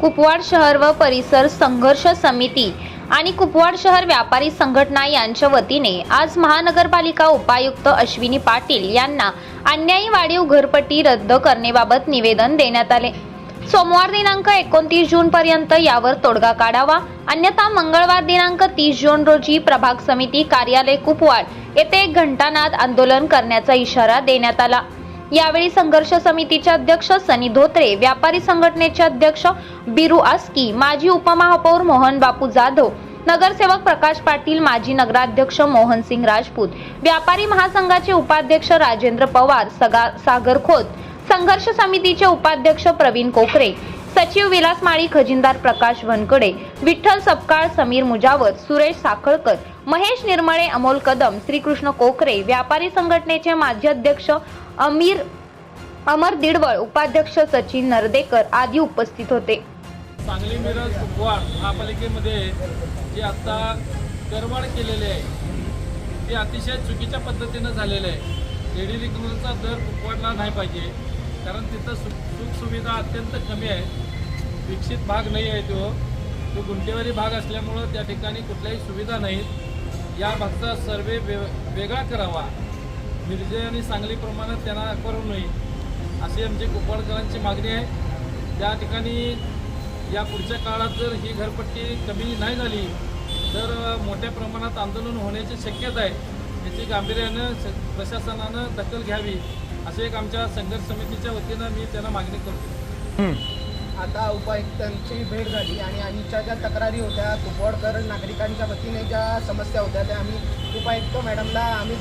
कुपवाड शहर व परिसर संघर्ष समिती आणि कुपवाड शहर व्यापारी संघटना यांच्या वतीने आज महानगरपालिका उपायुक्त अश्विनी पाटील यांना अन्यायी वाढीव घरपट्टी रद्द करण्याबाबत निवेदन देण्यात आले। सोमवार दिनांक 29 जून पर्यंत यावर तोडगा काढावा, अन्यथा मंगळवार दिनांक 30 जून रोजी प्रभाग समिती कार्यालय कुपवाड येथे एक घंटानाद आंदोलन करण्याचा इशारा देण्यात आला। यावेळी संघर्ष समितीचे अध्यक्ष सनी धोत्रे, व्यापारी संघटनेचे अध्यक्ष बिरू आस्की, माजी उपमहापौर मोहन बापू जाधव, नगरसेवक प्रकाश पाटील, माजी नगराध्यक्ष मोहन सिंग राजपूत, व्यापारी महासंघाचे उपाध्यक्ष राजेंद्र पवार, सागर खोत, संघर्ष समितीचे उपाध्यक्ष प्रवीण कोकरे, सचिव विलास माळी, खजिनदार प्रकाश वनकडे, विठ्ठल सपकाळ, समीर मुजावर, सुरेश साखळकर, महेश निर्मळे, अमोल कदम, श्रीकृष्ण कोकरे, व्यापारी संघटनेचे माजी अध्यक्ष अमर दिडवळ, उपाध्यक्ष सचिन नरदेकर आदी उपस्थित होते। सांगली मिरज कुपवाड महापालिकेमध्ये जे आता करवाढ केलेले आहे ते अतिशय चुकीच्या पद्धतीनं झालेलं आहे। रेडिलिकचा दर कुपवाडला नाही पाहिजे, कारण तिथं सुखसुविधा अत्यंत कमी आहे। विकसित भाग नाही आहे, तो गुंठेवारी भाग असल्यामुळं त्या ठिकाणी कुठल्याही सुविधा नाहीत। या भागचा सर्वे वेगळा करावा, मिरजे आणि सांगली प्रमाणात त्यांना करू नये अशी आमची कुपवाडकरांची मागणी आहे। त्या ठिकाणी या पुढच्या काळात जर ही घरपट्टी कमी नाही झाली तर मोठ्या प्रमाणात आंदोलन होण्याची शक्यता आहे। याची गांभीर्यानं प्रशासनानं दखल घ्यावी असे एक आमच्या संघर्ष समितीच्या वतीनं मी त्यांना मागणी करतो। आता उपायुक्तांची भेट झाली आणि आमच्या ज्या तक्रारी होत्या, कुपवाडकर नागरिकांच्या वतीने ज्या समस्या होत्या त्या आम्ही उपायुक्त मॅडमला आम्ही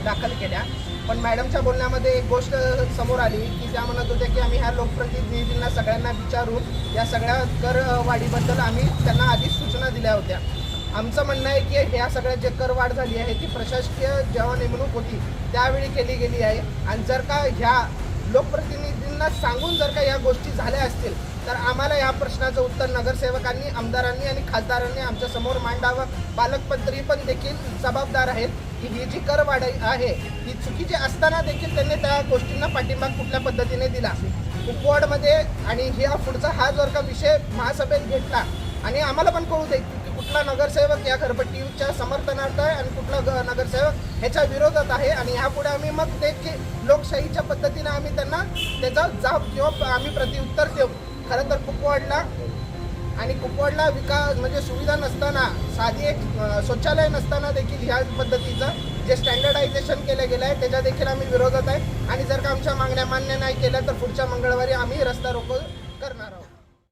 दाखल केल्या। पण मॅडमच्या बोलण्यामध्ये एक गोष्ट समोर आली की त्या म्हणत होत्या की आम्ही ह्या लोकप्रतिनिधींना सगळ्यांना विचारून या सगळ्या कर वाढीबद्दल आम्ही त्यांना आधीच सूचना दिल्या होत्या। आमचं म्हणणं आहे की ह्या सगळ्या जे करवाढ झाली आहे ती प्रशासकीय जेव्हा नेमणूक होती त्यावेळी केली गेली आहे, आणि जर का ह्या लोकप्रतिनिधींना सांगून जर का या गोष्टी झाल्या असतील तर आम्हाला या प्रश्नाचं उत्तर नगरसेवकांनी, आमदारांनी आणि खासदारांनी आमच्या समोर मांडावं। पालकमंत्री पण देखील जबाबदार आहेत की ही जी करवाढ आहे ही चुकीची असताना देखील त्यांनी त्या गोष्टींना पाठिंबा कुठल्या पद्धतीने दिला कुपवाडमध्ये, आणि ह्या पुढचा हा जर का विषय महासभेत घेतला आणि आम्हाला पण कळू दे की कुठला नगरसेवक या घरपट्टीच्या समर्थनार्थ आहे आणि कुठला नगरसेवक ह्याच्या विरोधात आहे, आणि ह्यापुढे आम्ही मग ते की लोकशाहीच्या पद्धतीने आम्ही त्यांना त्याचा जाब किंवा आम्ही प्रत्युत्तर देऊ। खरं तर कुपवाडला विकास म्हणजे सुविधा नसताना, साधी एक शौचालय नसताना देखील ह्या पद्धतीचं जे स्टँडर्डायझेशन केलं गेलं आहे त्याच्या देखील आम्ही विरोधात आहे, आणि जर का आमच्या मागण्या मान्य नाही केल्या तर पुढच्या मंगळवारी आम्ही रस्ता रोको करणार आहोत।